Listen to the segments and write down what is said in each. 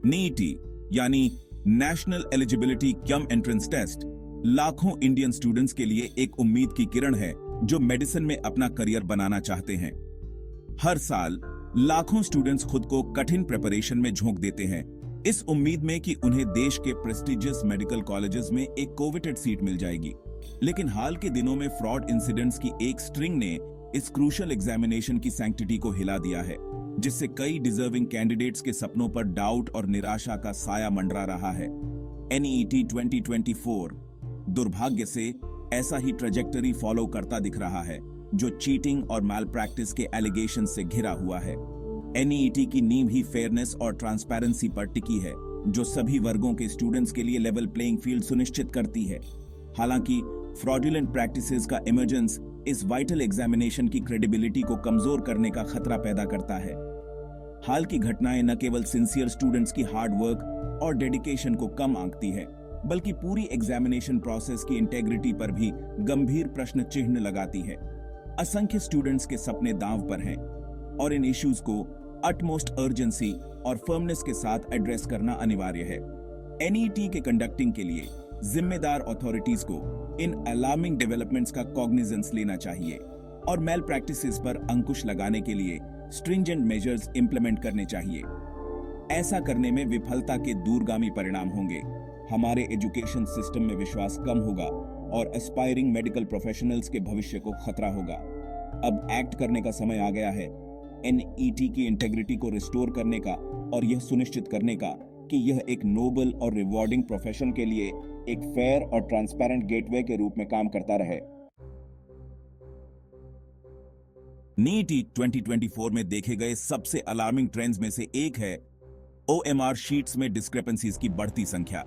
Neat यानी national eligibility cum entrance test लाखों Indian students के लिए एक उम्मीद की किरण है जो मेडिसिन में अपना करियर बनाना चाहते हैं। हर साल लाखों स्टूडेंट्स खुद को कठिन प्रिपरेशन में झोंक देते हैं इस उम्मीद में कि उन्हें देश के प्रेस्टिजियस मेडिकल कॉलेजेस में एक कोवेटेड सीट मिल जाएगी। लेकिन हाल के दिनों में फ्रॉड इंसिडेंट्स की एक स्ट्रिंग ने इस क्रूशियल एग्जामिनेशन की सैंक्टिटी को हिला दिया है, जिससे कई डिजर्विंग कैंडिडेट्स के सपनों पर डाउट और निराशा का साया मंडरा रहा है। NEET 2024 दुर्भाग्य से ऐसा ही ट्रेजेक्टरी फॉलो करता दिख रहा है, जो चीटिंग और मैल प्रैक्टिस के एलिगेशन से घिरा हुआ है। NEET की नींव ही फेयरनेस और ट्रांसपेरेंसी पर टिकी है, जो सभी वर्गों के स्टूडेंट्स के लिए लेवल प्लेइंग फील्ड सुनिश्चित करती है। हालांकि फ्रॉडुलेंट प्रैक्टिसेस का इमर्जेंस इस वाइटल एग्जामिनेशन की क्रेडिबिलिटी को कमजोर करने का खतरा पैदा करता है। हाल की घटनाएं न केवल सिंसियर स्टूडेंट्स की हार्ड वर्क और डेडिकेशन को कम आंकती है, बल्कि पूरी एग्जामिनेशन प्रोसेस की इंटेग्रिटी पर भी गंभीर प्रश्न चिन्ह लगाती है। असंख्य स्टूडेंट्स के सपने दांव पर हैं और इन इश्यूज को अटमोस्ट अर्जेंसी और फर्मनेस के साथ एड्रेस करना अनिवार्य है। NEET के कंडक्टिंग के लिए जिम्मेदार अथॉरिटीज को इन अलार्मिंग डेवलपमेंट्स का कॉग्निजेंस लेना चाहिए और मेल प्रैक्टिसेस पर अंकुश लगाने के लिए स्ट्रिंजेंट मेजर्स इंप्लीमेंट करने चाहिए। ऐसा करने में विफलता के दूरगामी परिणाम होंगे, हमारे एजुकेशन सिस्टम में विश्वास कम होगा और एस्पायरिंग मेडिकल प्रोफेशनल्स के भविष्य को खतरा होगा। अब एक्ट करने का समय आ गया है, NEET की इंटेग्रिटी को रिस्टोर करने का और यह सुनिश्चित करने का कि यह एक नोबल और रिवॉर्डिंग प्रोफेशन के लिए एक फेयर और ट्रांसपेरेंट गेटवे के रूप में काम करता रहे। NEET 2024 में देखे गए सबसे अलार्मिंग ट्रेंड्स में से एक है OMR शीट्स में डिस्क्रिपेंसीज की बढ़ती संख्या।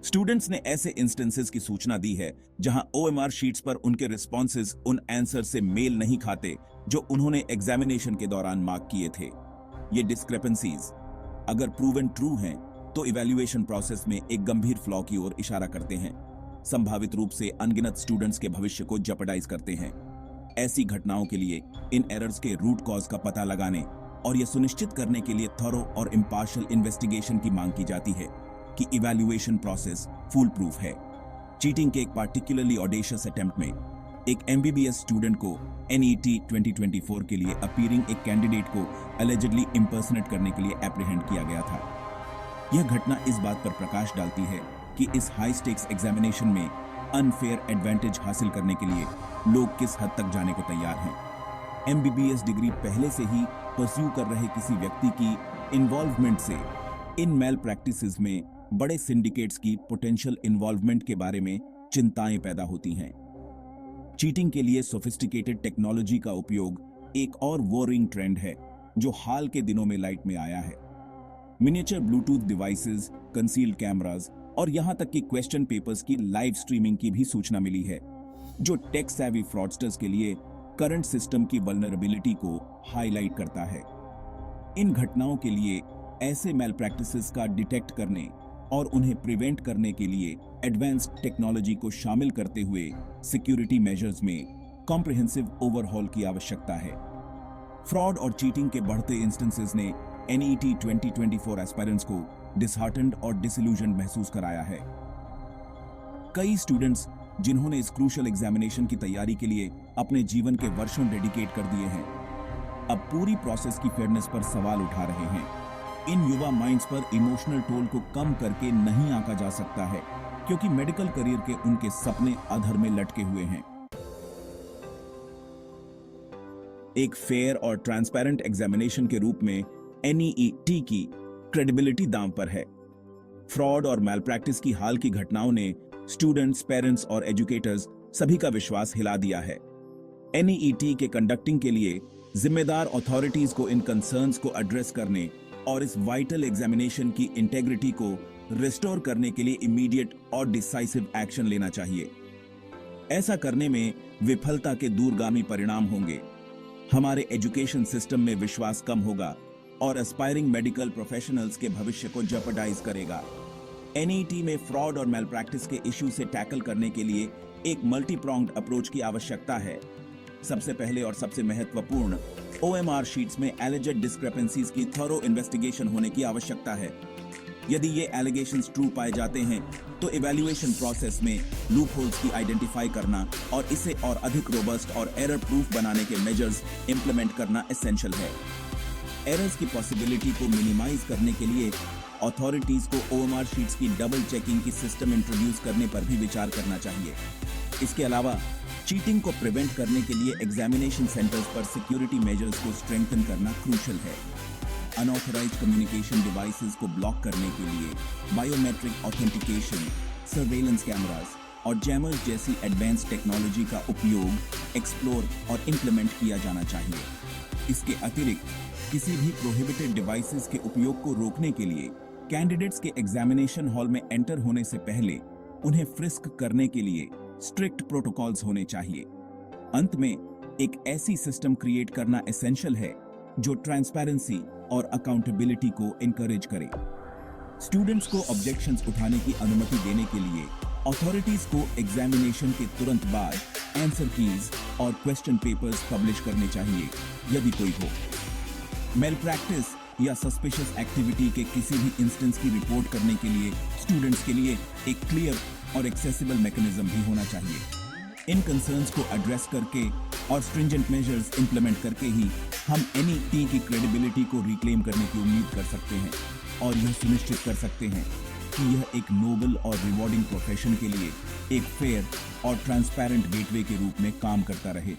स्टूडेंट्स ने ऐसे इंस्टेंसेस की सूचना दी है जहां OMR शीट्स पर उनके रिस्पॉन्सेज उन आंसर से मेल नहीं खाते जो उन्होंने एग्जामिनेशन के दौरान मार्क किए थे। ये डिस्क्रिपेंसीज अगर प्रूवन ट्रू हैं तो इवैल्यूएशन प्रोसेस में एक गंभीर फ्लॉ की ओर इशारा करते हैं, संभावित रूप से अनगिनत स्टूडेंट्स के भविष्य को जेपरडाइज करते हैं। ऐसी घटनाओं के लिए इन एरर्स के रूट कॉज का पता लगाने और यह सुनिश्चित करने के लिए थॉरो और इम्पार्शियल इन्वेस्टिगेशन की मांग की जाती है कि इवैल्यूएशन प्रोसेस फूल प्रूफ है। चीटिंग के एक पार्टिकुलरली ऑडेशियस अटेम्प्ट में एक MBBS स्टूडेंट को NEET 2024 के लिए अपीयरिंग एक कैंडिडेट को अलेजिडली इंपर्सनेट करने के लिए एप्रीहेंड किया गया था। यह घटना इस बात पर प्रकाश डालती है कि इस हाई स्टेक्स एग्जामिनेशन में अनफेयर एडवांटेज हासिल करने के लिए लोग किस हद तक जाने को तैयार हैं। MBBS डिग्री पहले से ही परस्यू कर रहे किसी व्यक्ति की इन्वॉल्वमेंट से इन मेल प्रैक्टिसेस में बड़े सिंडिकेट्स की पोटेंशियल इन्वॉल्वमेंट के बारे में चिंताएं पैदा होती हैं। चीटिंग के लिए सोफिस्टिकेटेड टेक्नोलॉजी का उपयोग एक और वॉरिंग ट्रेंड है जो हाल के दिनों में लाइट में आया है। Miniature Bluetooth devices, concealed cameras और यहां तक कि क्वेश्चन पेपर्स की लाइव स्ट्रीमिंग की भी सूचना मिली है, जो टेक सेवी फ्रॉडस्टर्स के लिए करंट सिस्टम की वल्नरेबिलिटी को हाईलाइट करता है। इन घटनाओं के लिए ऐसे मेल प्रैक्टिसेस का डिटेक्ट करने और उन्हें प्रिवेंट करने के लिए एडवांस्ड टेक्नोलॉजी को शामिल करते हुए सिक्योरिटी मेजर्स में कॉम्प्रिहेंसिव ओवरहॉल की आवश्यकता है। फ्रॉड और चीटिंग के बढ़ते इंस्टेंसेस ने NEET 2024 एस्पायरेंट्स को डिसहार्टेंड और डिसइल्यूजन्ड महसूस कराया है। कई स्टूडेंट्स जिन्होंने इस क्रूशियल एग्जामिनेशन की तैयारी के लिए अपने जीवन के वर्षों डेडिकेट कर दिए हैं, अब पूरी प्रोसेस की फेयरनेस पर सवाल उठा रहे हैं। इन युवा माइंड्स पर इमोशनल टोल को कम करके नहीं आंका जा सकता है, क्योंकि मेडिकल करियर के उनके सपने अधर में लटके हुए हैं। एक फेयर और ट्रांसपेरेंट एग्जामिनेशन के रूप में NEET की क्रेडिबिलिटी दांव पर है। फ्रॉड और मैल प्रैक्टिस की हाल की घटनाओं ने स्टूडेंट्स, पेरेंट्स और एजुकेटर्स सभी का विश्वास हिला दिया है। NEET के कंडक्टिंग के लिए जिम्मेदार अथॉरिटीज को इन कंसर्न्स को एड्रेस करने और इस वाइटल एग्जामिनेशन की इंटेग्रिटी को रिस्टोर करने के लिए इमीडिएट और डिसाइसिव एक्शन लेना चाहिए। ऐसा करने में विफलता के दूरगामी परिणाम होंगे, हमारे एजुकेशन सिस्टम में विश्वास कम होगा और एस्पायरिंग मेडिकल प्रोफेशनल्स के भविष्य को जेपरडाइज करेगा। NEET में फ्रॉड और मेल प्रैक्टिस के इश्यू से टैकल करने के लिए एक मल्टी प्रॉन्ग्ड अप्रोच की आवश्यकता है। सबसे पहले और सबसे महत्वपूर्ण, OMR शीट्स में एलिजेड डिस्क्रिपेंसीज की थॉरो इन्वेस्टिगेशन होने की आवश्यकता है। यदि ये एलिगेशंस ट्रू पाए जाते हैं तो इवैल्यूएशन प्रोसेस में लूप होल्स की आइडेंटिफाई करना और इसे और अधिक रोबस्ट और एरर प्रूफ बनाने के मेजर्स इंप्लीमेंट करना एसेंशियल है। एरर्स की पॉसिबिलिटी को मिनिमाइज करने के लिए अथॉरिटीज को ओएमआर शीट्स की डबल चेकिंग की सिस्टम इंट्रोड्यूस करने पर भी विचार करना चाहिए। इसके अलावा चीटिंग को प्रिवेंट करने के लिए एग्जामिनेशन सेंटर्स पर सिक्योरिटी मेजर्स को स्ट्रेंथन करना क्रूशियल है। अनऑथराइज्ड कम्युनिकेशन डिवाइसेस को ब्लॉक करने के लिए बायोमेट्रिक ऑथेंटिकेशन, सर्वेलेंस कैमरास और जैमर्स जैसी एडवांस टेक्नोलॉजी का उपयोग एक्सप्लोर और इंप्लीमेंट किया जाना चाहिए। इसके अतिरिक्त किसी भी प्रोहिबिटेड डिवाइसेस के उपयोग को रोकने के लिए कैंडिडेट्स के एग्जामिनेशन हॉल में एंटर होने से पहले उन्हें फ्रिस्क करने के लिए स्ट्रिक्ट प्रोटोकॉल्स होने चाहिए। अंत में एक ऐसी सिस्टम क्रिएट करना एसेंशियल है जो ट्रांसपेरेंसी और अकाउंटेबिलिटी को इनकरेज करे। स्टूडेंट्स को ऑब्जेक्शंस उठाने की अनुमति देने के लिए अथॉरिटीज को एग्जामिनेशन के तुरंत बाद आंसर कीज और क्वेश्चन पेपर्स पब्लिश करने चाहिए यदि कोई हो। मेल प्रैक्टिस या सस्पिशियस एक्टिविटी के किसी भी इंस्टेंस की रिपोर्ट करने के लिए स्टूडेंट्स के लिए एक क्लियर और एक्सेसिबल मैकेनिज्म भी होना चाहिए। इन कंसर्न्स को एड्रेस करके और स्ट्रिंजेंट मेजर्स इंप्लीमेंट करके ही हम एनईटी की क्रेडिबिलिटी को रिक्लेम करने की उम्मीद कर सकते हैं और यह सुनिश्चित कर सकते हैं कि यह एक नोबल और रिवॉर्डिंग प्रोफेशन के लिए एक फेयर और ट्रांसपेरेंट गेटवे के रूप में काम करता रहे।